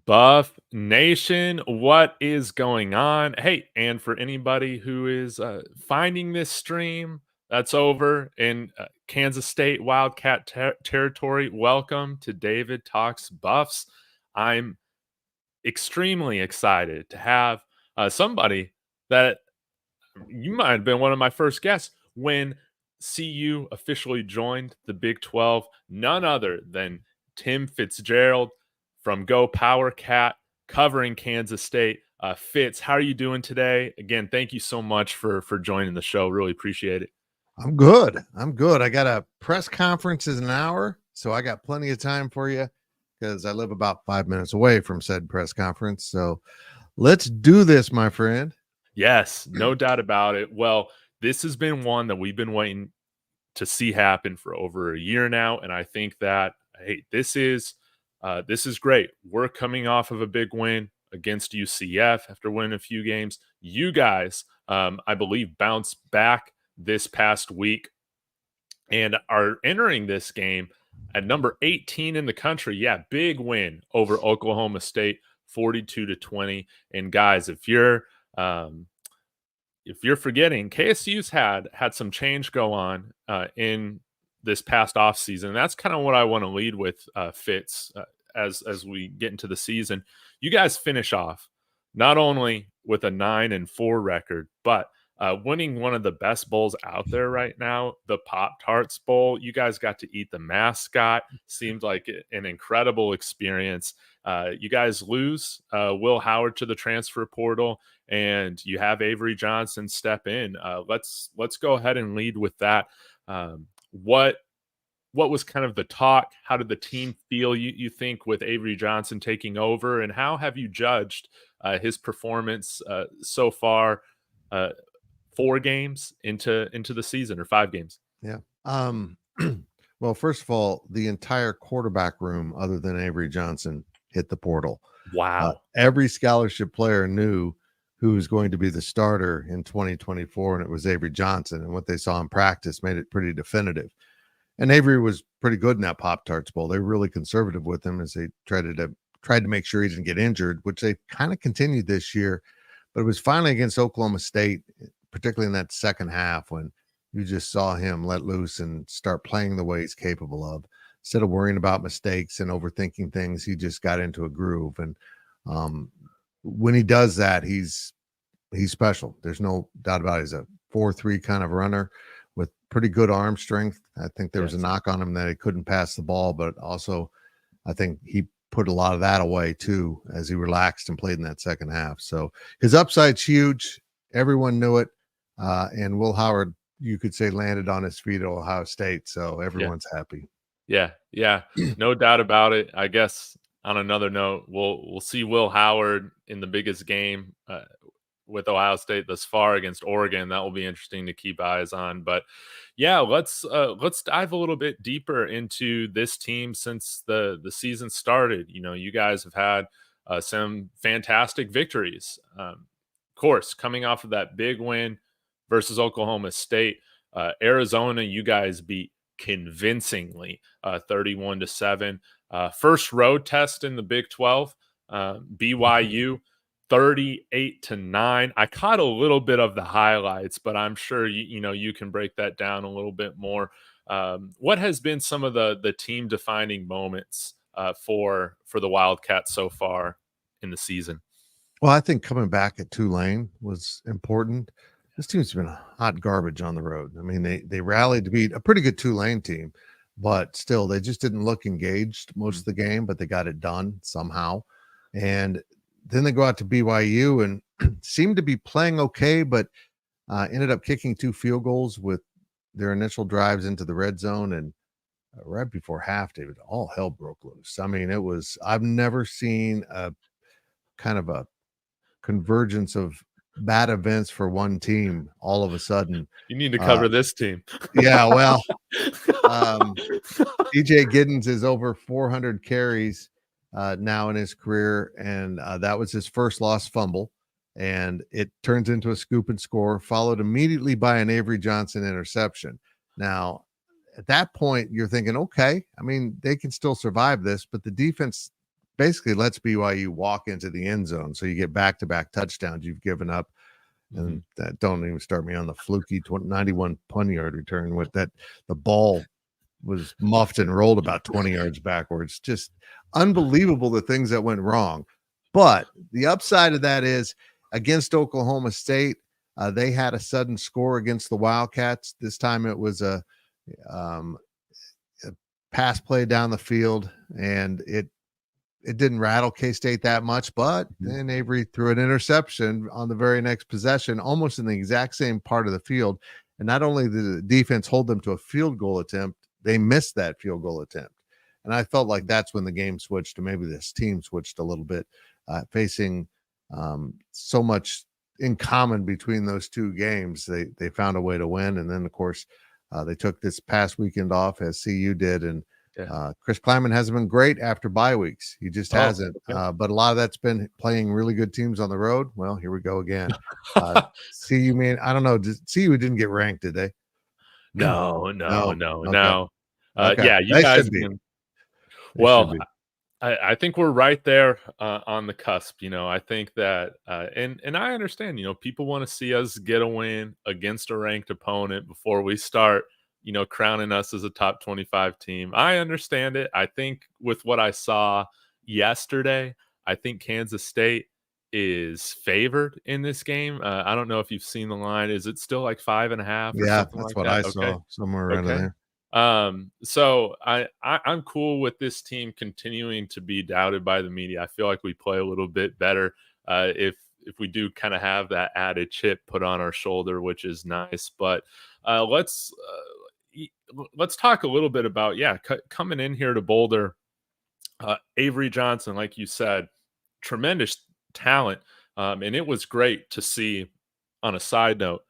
Buff Nation, what is going on? Hey, and for anybody who is finding this stream that's over in Kansas State Wildcat territory, welcome to David Talks Buffs. I'm extremely excited to have somebody that you might have been one of my first guests when CU officially joined the Big 12. None other than Tim Fitzgerald from GoPowercat covering Kansas State. Fitz, how are you doing today? Again, thank you so much for joining the show. Really appreciate it. I'm good. I got a press conference in an hour, so I got plenty of time for you because I live about 5 minutes away from said press conference. So let's do this, my friend. Yes, no doubt about it. Well, this has been one that we've been waiting to see happen for over a year now, and I think that hey, this is great. We're coming off of a big win against UCF after winning a few games. You guys, I believe, bounced back this past week and are entering this game at number 18 in the country. Yeah, big win over Oklahoma State, 42-20. And guys, if you're forgetting, KSU's had some change go on in this past offseason. And that's kind of what I want to lead with, Fitz, as we get into the season. You guys finish off not only with a 9-4 record, but winning one of the best bowls out there right now, the Pop-Tarts Bowl. You guys got to eat the mascot. Seemed like an incredible experience. You guys lose Will Howard to the transfer portal, and you have Avery Johnson step in. Let's go ahead and lead with that. What was kind of the talk? How did the team feel, you think, with Avery Johnson taking over, and how have you judged his performance so far? 4 games into the season, or 5 games? Yeah. Well, first of all, the entire quarterback room, other than Avery Johnson, hit the portal. Wow. Every scholarship player knew who was going to be the starter in 2024, and it was Avery Johnson. And what they saw in practice made it pretty definitive. And Avery was pretty good in that Pop-Tarts Bowl. They were really conservative with him as they tried to make sure he didn't get injured, which they kind of continued this year. But it was finally against Oklahoma State, particularly in that second half, when you just saw him let loose and start playing the way he's capable of. Instead of worrying about mistakes and overthinking things, he just got into a groove. And when he does that, he's special. There's no doubt about it. He's a 4.3 kind of runner with pretty good arm strength. I think there was a knock on him that he couldn't pass the ball, but also I think he put a lot of that away too as he relaxed and played in that second half. So his upside's huge. Everyone knew it. And Will Howard, you could say, landed on his feet at Ohio State. So everyone's happy. Yeah. No doubt about it. I guess on another note, we'll see Will Howard in the biggest game with Ohio State thus far against Oregon. That will be interesting to keep eyes on. But yeah, let's dive a little bit deeper into this team since the season started. You know, you guys have had some fantastic victories. Of course, coming off of that big win versus Oklahoma State. Arizona, you guys beat convincingly, 31-7. First road test in the Big 12, BYU, 38-9. I caught a little bit of the highlights, but I'm sure you can break that down a little bit more. What has been some of the team defining moments for the Wildcats so far in the season? Well, I think coming back at Tulane was important. This team's been hot garbage on the road. I mean, they rallied to beat a pretty good Tulane team, but still, they just didn't look engaged most of the game, but they got it done somehow. And then they go out to BYU and seemed to be playing okay, but ended up kicking 2 field goals with their initial drives into the red zone. And right before half, David, all hell broke loose. I mean, I've never seen a kind of a convergence of bad events for one team all of a sudden. You need to cover this team. Yeah, well, DJ Giddens is over 400 carries now in his career, and that was his first lost fumble, and it turns into a scoop and score, followed immediately by an Avery Johnson interception. Now, at that point, you're thinking, okay, I mean, they can still survive this, but the defense basically lets BYU walk into the end zone. So you get back-to-back touchdowns you've given up. And that don't even start me on the fluky 91 punt yard return with that. The ball was muffed and rolled about 20 yards backwards. Just unbelievable the things that went wrong. But the upside of that is against Oklahoma State, they had a sudden score against the Wildcats. This time it was a pass play down the field, and it didn't rattle K-State that much, but then Avery threw an interception on the very next possession, almost in the exact same part of the field. And not only did the defense hold them to a field goal attempt, they missed that field goal attempt. And I felt like that's when the game switched, to maybe this team switched a little bit, facing so much in common between those two games. They found a way to win. And then, of course, they took this past weekend off, as CU did, and Chris Kleiman hasn't been great after bye weeks. He just hasn't. But a lot of that's been playing really good teams on the road. Well, here we go again. CU, man, I don't know. CU didn't get ranked, did they? No. Okay. Yeah, you they guys. Well, I think we're right there on the cusp. I think that, and I understand. People want to see us get a win against a ranked opponent before we start, crowning us as a top 25 team. I understand it. I think with what I saw yesterday, I think Kansas State is favored in this game. I don't know if you've seen the line. Is it still like 5.5? Yeah, that's what I saw, somewhere around there. So I'm cool with this team continuing to be doubted by the media. I feel like we play a little bit better if we do kind of have that added chip put on our shoulder, which is nice. But let's talk a little bit about coming in here to Boulder. Avery Johnson, like you said, tremendous talent, and it was great to see. On a side note,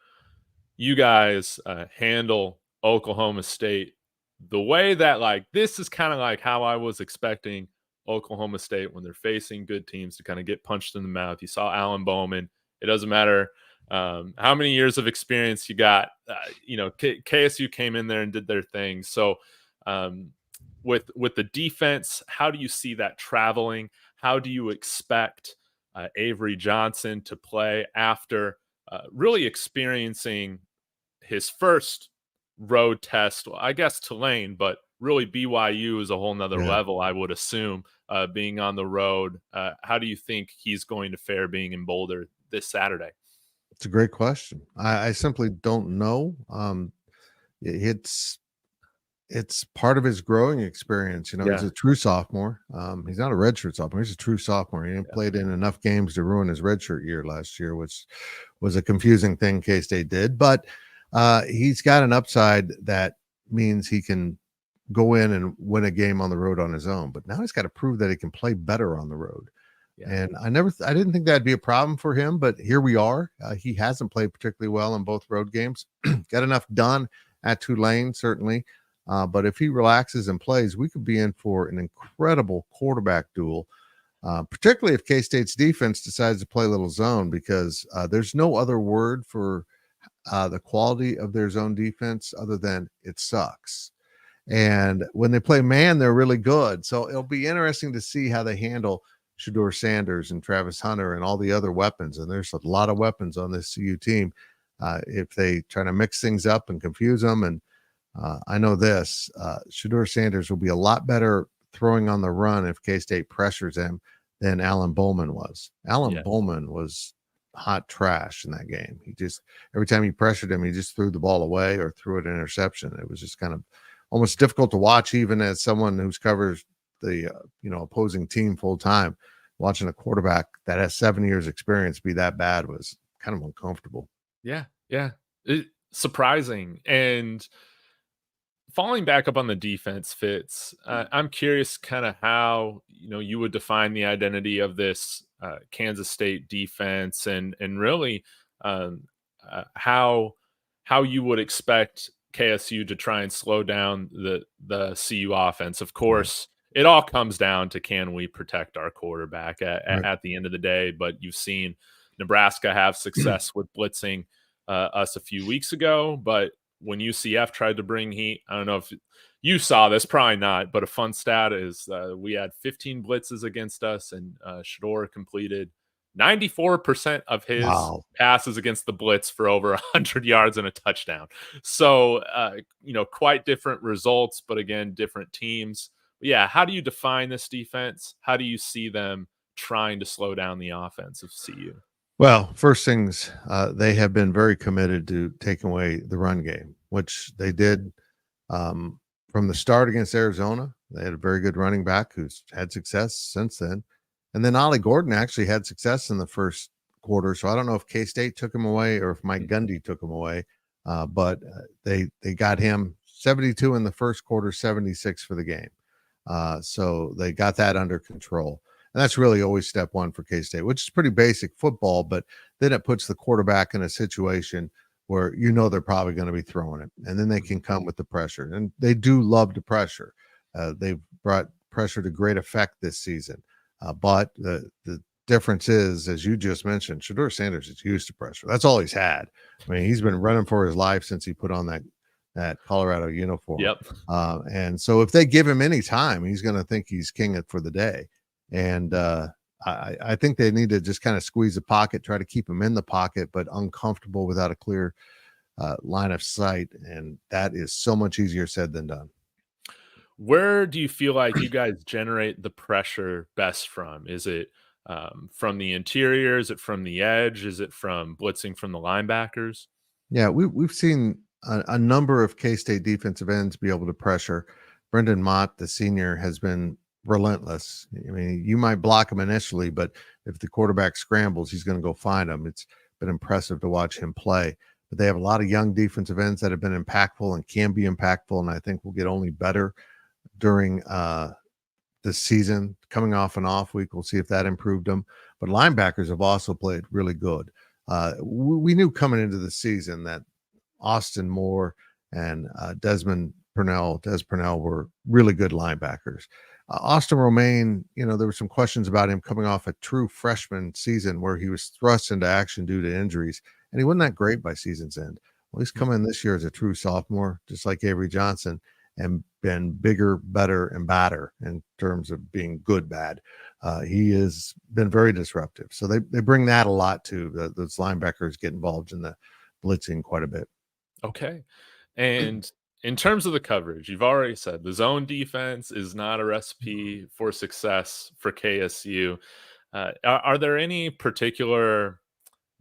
you guys handle Oklahoma State the way that, this is kind of like how I was expecting Oklahoma State when they're facing good teams to kind of get punched in the mouth. You saw Alan Bowman. It doesn't matter how many years of experience you got. KSU came in there and did their thing. So with the defense, how do you see that traveling? How do you expect Avery Johnson to play after really experiencing his first road test? Well, I guess Tulane, but really BYU is a whole nother level, I would assume, being on the road. How do you think he's going to fare being in Boulder this Saturday? It's a great question. I simply don't know. It's part of his growing experience. He's a true sophomore. He's not a redshirt sophomore. He's a true sophomore. He played in enough games to ruin his redshirt year last year, which was a confusing thing K-State did. But he's got an upside that means he can go in and win a game on the road on his own. But now he's got to prove that he can play better on the road. And I didn't think that'd be a problem for him, but here we are. He hasn't played particularly well in both road games. Got enough done at Tulane, certainly. But if he relaxes and plays, we could be in for an incredible quarterback duel, particularly if K-State's defense decides to play a little zone, because there's no other word for the quality of their zone defense other than it sucks. And when they play man, they're really good. So it'll be interesting to see how they handle Shedeur Sanders and Travis Hunter and all the other weapons. And there's a lot of weapons on this CU team. If they try to mix things up and confuse them. And I know this, Shedeur Sanders will be a lot better throwing on the run if K-State pressures him than Alan Bowman was. Alan Bowman was hot trash in that game. He just, every time he pressured him, he just threw the ball away or threw it an interception. It was just kind of almost difficult to watch, even as someone who's covers the opposing team full time. Watching a quarterback that has 7 years experience be that bad was kind of uncomfortable. Yeah. Surprising. And falling back up on the defense, Fitz, I'm curious kind of how you would define the identity of this Kansas State defense, and really how you would expect KSU to try and slow down the CU offense. Of course, it all comes down to, can we protect our quarterback at the end of the day? But you've seen Nebraska have success with blitzing us a few weeks ago, but when UCF tried to bring heat, I don't know if you saw this, probably not, but a fun stat is we had 15 blitzes against us, and Shador completed 94% of his Wow. passes against the blitz for over 100 yards and a touchdown. So, quite different results, but again, different teams. Yeah, how do you define this defense? How do you see them trying to slow down the offense of CU? Well, first things, they have been very committed to taking away the run game, which they did um, from the start against Arizona. They had a very good running back who's had success since then. And then Ollie Gordon actually had success in the first quarter. So I don't know if K-State took him away or if Mike Gundy took him away. But they got him 72 in the first quarter, 76 for the game. So they got that under control. And that's really always step one for K-State, which is pretty basic football, but then it puts the quarterback in a situation where they're probably going to be throwing it, and then they can come with the pressure. And they do love to pressure. They've brought pressure to great effect this season. But the difference is, as you just mentioned, Shador Sanders is used to pressure. That's all he's had. I mean, he's been running for his life since he put on that Colorado uniform. Yep. And so if they give him any time, he's going to think he's king for the day. And I think they need to just kind of squeeze the pocket, try to keep him in the pocket, but uncomfortable without a clear line of sight. And that is so much easier said than done. Where do you feel like you guys generate the pressure best from? Is it from the interior? Is it from the edge? Is it from blitzing from the linebackers? Yeah, we've seen a number of K-State defensive ends be able to pressure. Brendan Mott, the senior, has been relentless. I mean, you might block him initially, but if the quarterback scrambles, he's going to go find him. It's been impressive to watch him play. But they have a lot of young defensive ends that have been impactful and can be impactful, and I think will get only better during this season. Coming off an off week, we'll see if that improved them. But linebackers have also played really good. We knew coming into the season that Austin Moore and Des Purnell were really good linebackers. Austin Romaine, there were some questions about him coming off a true freshman season where he was thrust into action due to injuries, and he wasn't that great by season's end. Well, he's come in this year as a true sophomore, just like Avery Johnson, and been bigger, better, and badder in terms of being good, bad. He has been very disruptive. So they bring that a lot too. Those linebackers get involved in the blitzing quite a bit. Okay. And in terms of the coverage, you've already said the zone defense is not a recipe for success for KSU. Are there any particular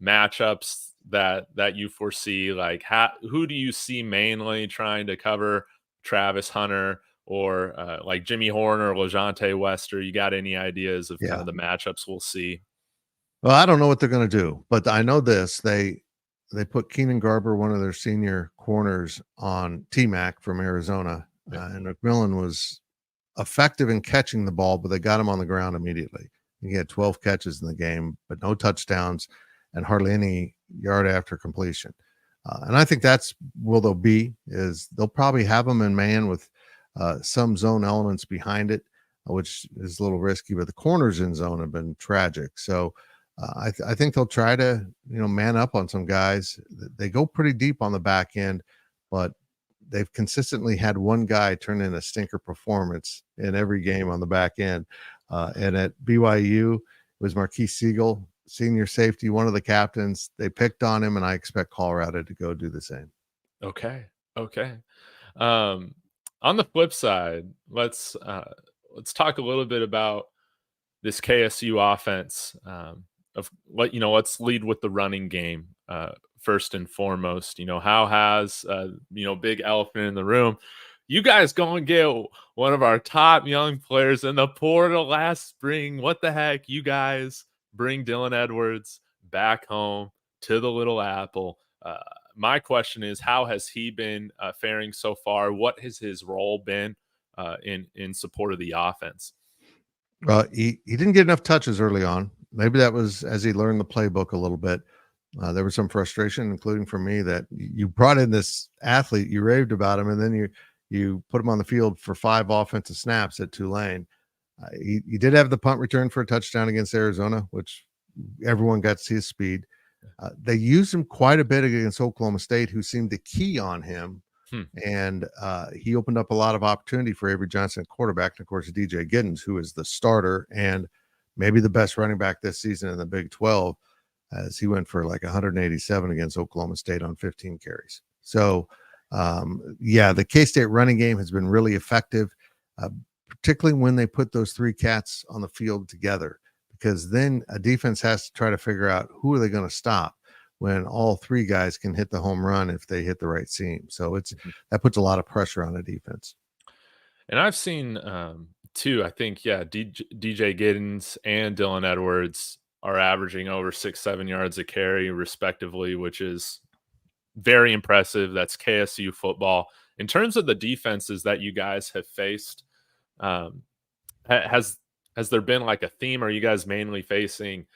matchups that you foresee? Like, who do you see mainly trying to cover Travis Hunter or like Jimmy Horn or LeJontay Wester? You got any ideas of kind of the matchups we'll see? Well, I don't know what they're going to do, but I know this. They put Keenan Garber, one of their senior corners, on T-Mac from Arizona. And McMillan was effective in catching the ball, but they got him on the ground immediately. He had 12 catches in the game, but no touchdowns and hardly any yard after completion. And I think that's where they'll probably have them in man with some zone elements behind it, which is a little risky, but the corners in zone have been tragic. So I think they'll try to, man up on some guys. They go pretty deep on the back end, but they've consistently had one guy turn in a stinker performance in every game on the back end. And at BYU, it was Marquise Siegel, senior safety, one of the captains. They picked on him, and I expect Colorado to go do the same. Okay. On the flip side, let's talk a little bit about this KSU offense. Let's lead with the running game first and foremost. How has big elephant in the room, you guys go and get one of our top young players in the portal last spring. What the heck? You guys bring Dylan Edwards back home to the Little Apple. My question is, how has he been faring so far? What has his role been in support of the offense? He didn't get enough touches early on. Maybe that was as he learned the playbook a little bit. There was some frustration, including for me, that you brought in this athlete, you raved about him, and then you put him on the field for 5 offensive snaps at Tulane. He did have the punt return for a touchdown against Arizona, which everyone got to see his speed. They used him quite a bit against Oklahoma State, who seemed to key on him Hmm. And he opened up a lot of opportunity for Avery Johnson at quarterback, and of course DJ Giddens, who is the starter and maybe the best running back this season in the Big 12, as he went for like 187 against Oklahoma State on 15 carries. So, the K-State running game has been really effective, particularly when they put those three cats on the field together, because then a defense has to try to figure out who are they going to stop when all three guys can hit the home run if they hit the right seam. So that puts a lot of pressure on the defense. And I've seen too, I think, DJ Giddens and Dylan Edwards are averaging over 6-7 yards a carry respectively, which is very impressive. That's KSU football. In terms of the defenses that you guys have faced, has there been like a theme? Are you guys mainly facing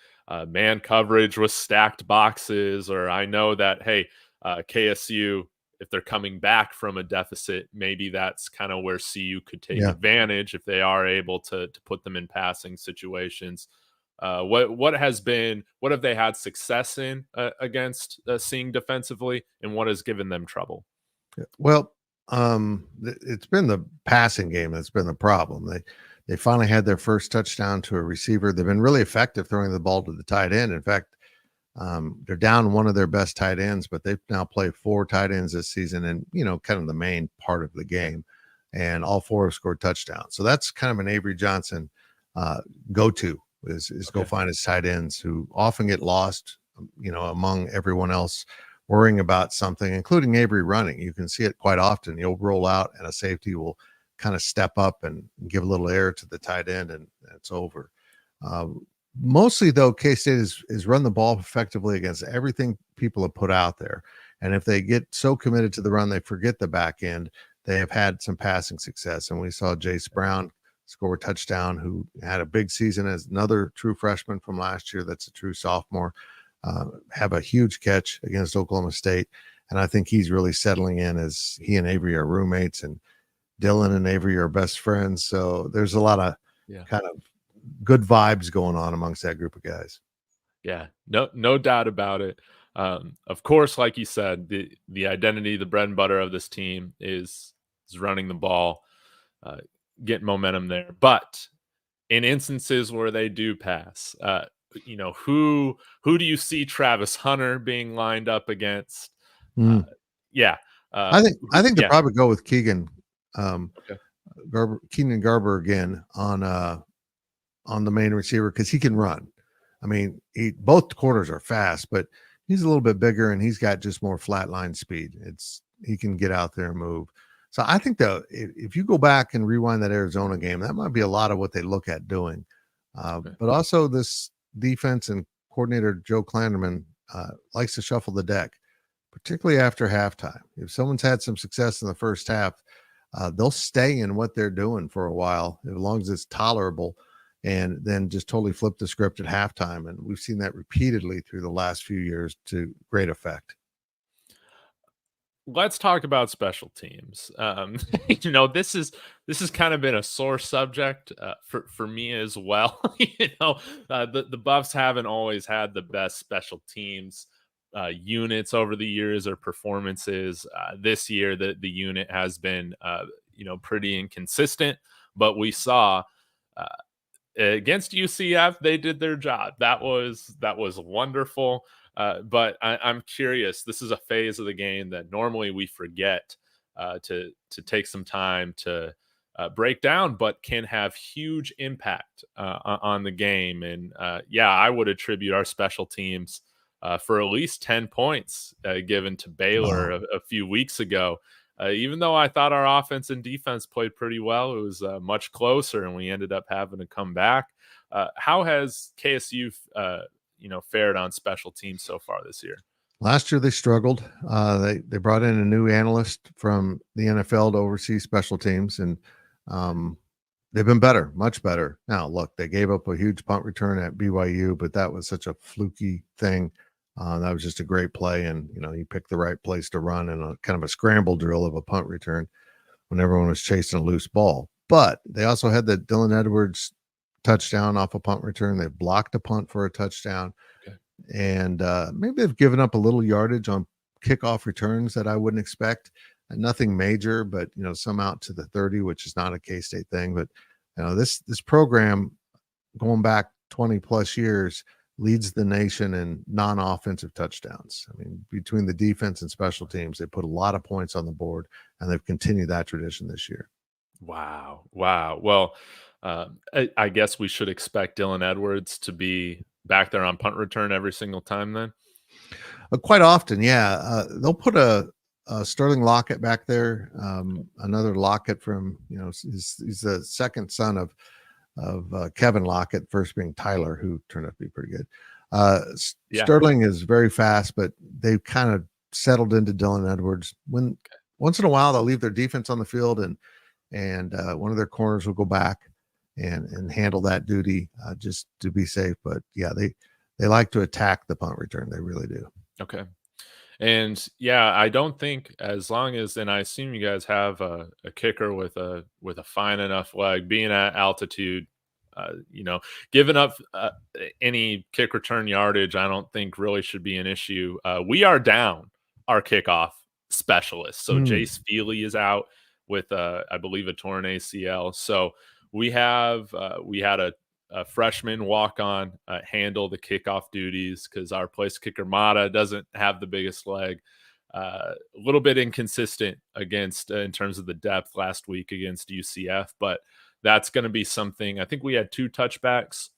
man coverage with stacked boxes? Or I know that, hey, KSU, if they're coming back from a deficit, maybe that's kind of where CU could take advantage if they are able to put them in passing situations. What have they had success in against seeing defensively, and what has given them trouble? Well, it's been the passing game that's been the problem. They finally had their first touchdown to a receiver. They've been really effective throwing the ball to the tight end. In fact, they're down one of their best tight ends, but they've now played 4 tight ends this season, and kind of the main part of the game, and all 4 have scored touchdowns. So that's kind of an Avery Johnson go-to is go find his tight ends, who often get lost, among everyone else worrying about something, including Avery running. You can see it quite often. He'll roll out and a safety will kind of step up and give a little air to the tight end, and it's over. Mostly, though, K-State is run the ball effectively against everything people have put out there. And if they get so committed to the run, they forget the back end. They have had some passing success. And we saw Jace Brown score a touchdown, who had a big season as another true freshman from last year. That's a true sophomore. Have a huge catch against Oklahoma State. And I think he's really settling in, as he and Avery are roommates, and Dylan and Avery are best friends. So there's a lot of kind of good vibes going on amongst that group of guys. Yeah, no doubt about it. Of course, like you said, the identity, the bread and butter of this team is running the ball, getting momentum there. But in instances where they do pass, who do you see Travis Hunter being lined up against? I think they'll probably go with Keegan Garber again on the main receiver, because he can run. I mean, both corners are fast, but he's a little bit bigger and he's got just more flatline speed. He can get out there and move. So I think if you go back and rewind that Arizona game, that might be a lot of what they look at doing. But also this defense and coordinator Joe Klanderman likes to shuffle the deck, particularly after halftime. If someone's had some success in the first half, they'll stay in what they're doing for a while, as long as it's tolerable, and then just totally flip the script at halftime. And we've seen that repeatedly through the last few years to great effect. Let's talk about special teams. This has kind of been a sore subject for me as well. The Buffs haven't always had the best special teams units over the years or performances. This year, the unit has been pretty inconsistent, but we saw against UCF, they did their job. That was wonderful. But I'm curious. This is a phase of the game that normally we forget to take some time to break down, but can have huge impact on the game. And I would attribute our special teams for at least 10 points given to Baylor a few weeks ago. Even though I thought our offense and defense played pretty well, it was much closer, and we ended up having to come back. How has KSU, fared on special teams so far this year? Last year they struggled. They brought in a new analyst from the NFL to oversee special teams, and they've been better, much better. Now, look, they gave up a huge punt return at BYU, but that was such a fluky thing. That was just a great play, and you picked the right place to run in a kind of a scramble drill of a punt return when everyone was chasing a loose ball. But they also had the Dylan Edwards touchdown off a punt return. They blocked a punt for a touchdown, and maybe they've given up a little yardage on kickoff returns that I wouldn't expect. nothing major, but some out to the 30, which is not a K-State thing. But this program going back 20 plus years leads the nation in non-offensive touchdowns. I mean, between the defense and special teams, they put a lot of points on the board, and they've continued that tradition this year. Wow. Well, I guess we should expect Dylan Edwards to be back there on punt return every single time then? Quite often, yeah. They'll put a Sterling Lockett back there, another Lockett from, he's the second son of Kevin Lockett, first being Tyler, who turned out to be pretty good. Sterling is very fast, but they've kind of settled into Dylan Edwards. Once in a while, they'll leave their defense on the field and one of their corners will go back and handle that duty just to be safe. But yeah, they like to attack the punt return. They really do. Okay. And yeah, I don't think as long as, and I assume you guys have a kicker with a fine enough leg, being at altitude, giving up any kick return yardage, I don't think really should be an issue. We are down our kickoff specialist. So Jace Feely is out with I believe a torn ACL. So we had a freshman walk on handle the kickoff duties because our place kicker Mata doesn't have the biggest leg. A little bit inconsistent against in terms of the depth last week against UCF, but that's going to be something. I think we had 2 touchbacks,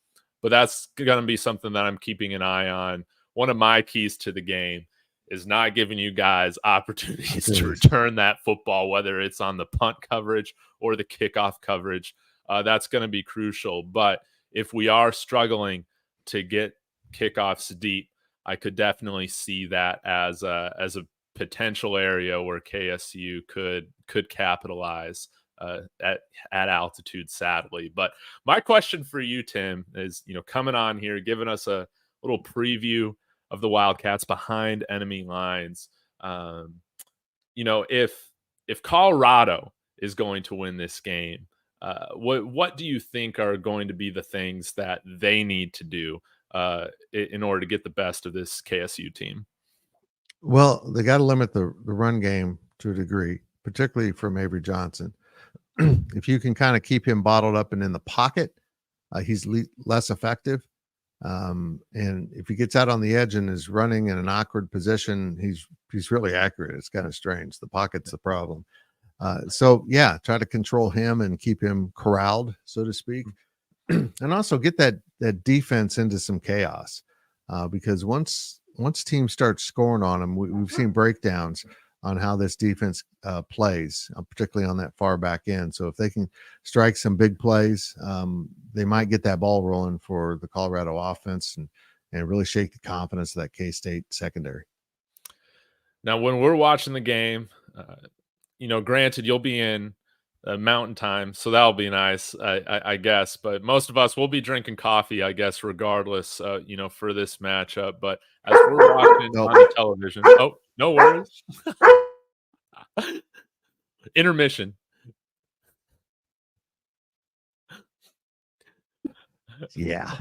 but that's going to be something that I'm keeping an eye on. One of my keys to the game is not giving you guys opportunities to return that football, whether it's on the punt coverage or the kickoff coverage. That's going to be crucial. But if we are struggling to get kickoffs deep, I could definitely see that as a potential area where KSU could capitalize at altitude, sadly. But my question for you, Tim, is coming on here, giving us a little preview of the Wildcats behind enemy lines. If Colorado is going to win this game, what do you think are going to be the things that they need to do in order to get the best of this KSU team? Well, they got to limit the run game to a degree, particularly from Avery Johnson. If you can kind of keep him bottled up and in the pocket, he's less effective. And if he gets out on the edge and is running in an awkward position, he's really accurate. It's kind of strange. The pocket's the problem. So yeah, try to control him and keep him corralled, so to speak, and also get that defense into some chaos. Because once teams start scoring on them, we've seen breakdowns on how this defense plays, particularly on that far back end. So if they can strike some big plays, they might get that ball rolling for the Colorado offense and really shake the confidence of that K-State secondary. Now, when we're watching the game, granted, you'll be in mountain time, so that'll be nice, I guess. But most of us will be drinking coffee, I guess, regardless, for this matchup. But as we're watching on the television, oh, no worries. Intermission. Yeah,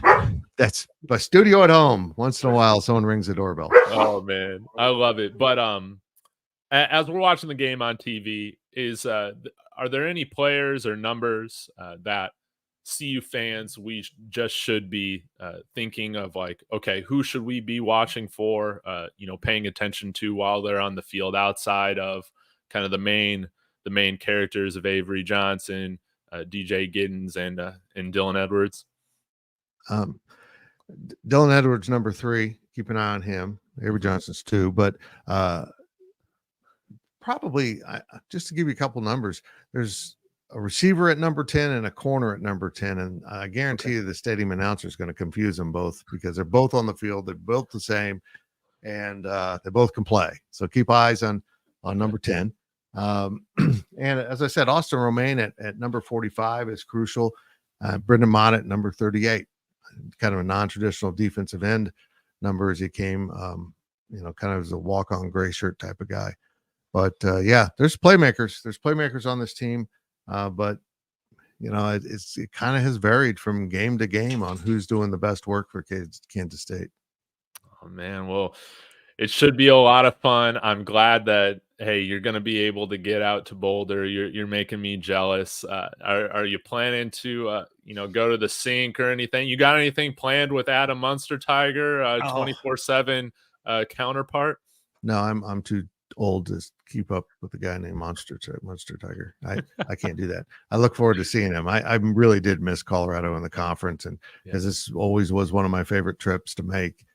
that's a studio at home. Once in a while, someone rings the doorbell. Oh man, I love it. But as we're watching the game on TV, are there any players or numbers that CU fans we just should be thinking of, like, okay, who should we be watching for, paying attention to while they're on the field outside of kind of the main characters of Avery Johnson, DJ Giddens, and Dylan Edwards? Dylan Edwards, number 3, keep an eye on him. Avery Johnson's 2, but probably just to give you a couple numbers, there's a receiver at number 10 and a corner at number 10. And I guarantee you the stadium announcer is going to confuse them both because they're both on the field. They're both the same and they both can play. So keep eyes on number 10. And as I said, Austin Romaine at number 45 is crucial. Brendan Mott at number 38, kind of a non-traditional defensive end number as he came, kind of as a walk-on gray shirt type of guy. But yeah, there's playmakers. There's playmakers on this team, but it kind of has varied from game to game on who's doing the best work for Kansas State. Oh man, well, it should be a lot of fun. I'm glad that hey, you're going to be able to get out to Boulder. You're making me jealous. Are you planning to go to the sink or anything? You got anything planned with Adam Munster Tiger, 24/7 counterpart? No, I'm too old to keep up with a guy named Monster Tiger. I can't do that. I look forward to seeing him. I really did miss Colorado in the conference, and because this always was one of my favorite trips to make.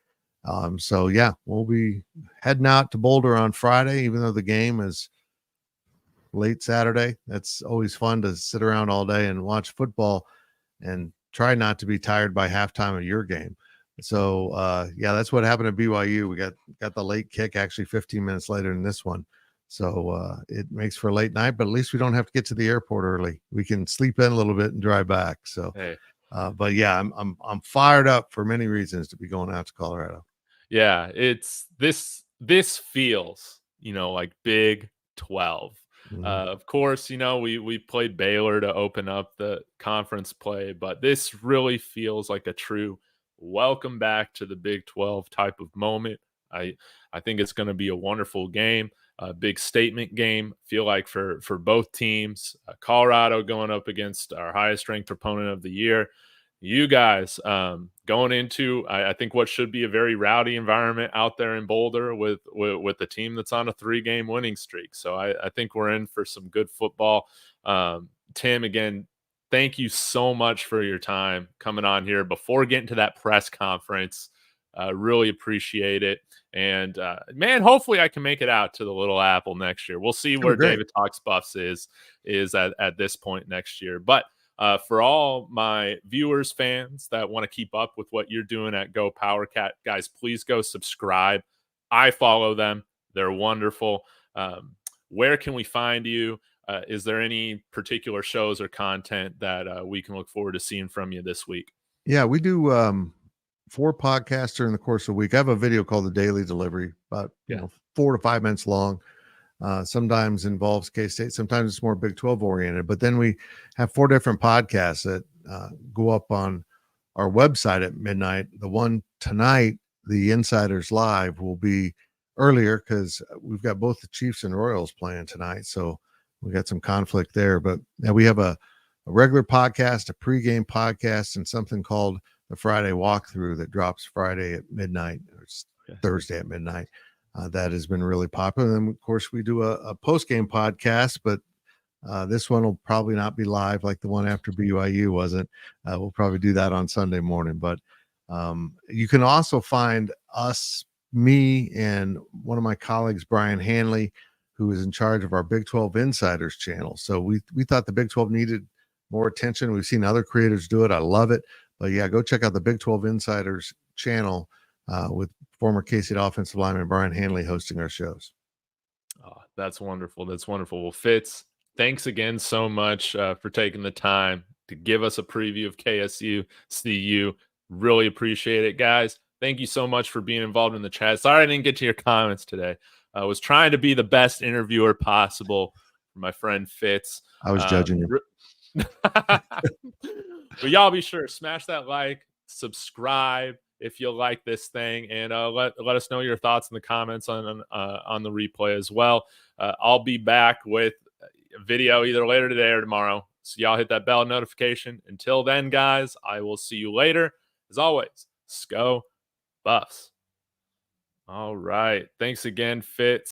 So yeah, we'll be heading out to Boulder on Friday, even though the game is late Saturday. That's always fun to sit around all day and watch football and try not to be tired by halftime of your game. So yeah, that's what happened at BYU. We got the late kick actually 15 minutes later than this one. So it makes for a late night, but at least we don't have to get to the airport early. We can sleep in a little bit and drive back. So hey. But yeah, I'm fired up for many reasons to be going out to Colorado. Yeah, it's this feels, like Big 12. Of course, we played Baylor to open up the conference play, but this really feels like a true welcome back to the Big 12 type of moment. I think it's going to be a wonderful game, a big statement game. Feel like for both teams, Colorado going up against our highest ranked opponent of the year. You guys going into, I think, what should be a very rowdy environment out there in Boulder with the team that's on a 3-game winning streak. So I think we're in for some good football. Tim, again, thank you so much for your time coming on here before getting to that press conference. Really appreciate it. And man, hopefully I can make it out to the Little Apple next year. We'll see where David Talks Buffs is at this point next year. But for all my viewers, fans that want to keep up with what you're doing at GoPowercat, guys, please go subscribe. I follow them. They're wonderful. Where can we find you? Is there any particular shows or content that we can look forward to seeing from you this week? Yeah, we do 4 podcasts during the course of the week. I have a video called The Daily Delivery, about 4 to 5 minutes long. Sometimes involves K-State, sometimes it's more Big 12 oriented. But then we have 4 different podcasts that go up on our website at midnight. The one tonight, the Insiders Live, will be earlier because we've got both the Chiefs and Royals playing tonight. So we got some conflict there. But now we have a regular podcast, a pregame podcast, and something called the Friday Walkthrough that drops Friday at midnight or Thursday at midnight. That has been really popular. And of course, we do a post-game podcast, but this one will probably not be live like the one after BYU wasn't. We'll probably do that on Sunday morning. But you can also find us, me, and one of my colleagues, Brian Hanley, who is in charge of our Big 12 Insiders channel. So we thought the Big 12 needed more attention. We've seen other creators do it. I love it. But yeah, go check out the Big 12 Insiders channel with former K-State offensive lineman Brian Hanley hosting our shows. Oh, that's wonderful. That's wonderful. Well, Fitz, thanks again so much for taking the time to give us a preview of KSU CU. Really appreciate it, guys. Thank you so much for being involved in the chat. Sorry I didn't get to your comments today. I was trying to be the best interviewer possible for my friend Fitz. I was judging you. But y'all be sure, smash that like, subscribe if you like this thing, and let us know your thoughts in the comments on the replay as well. I'll be back with a video either later today or tomorrow. So y'all hit that bell notification. Until then, guys, I will see you later. As always, Go Buffs. All right. Thanks again, Fitz.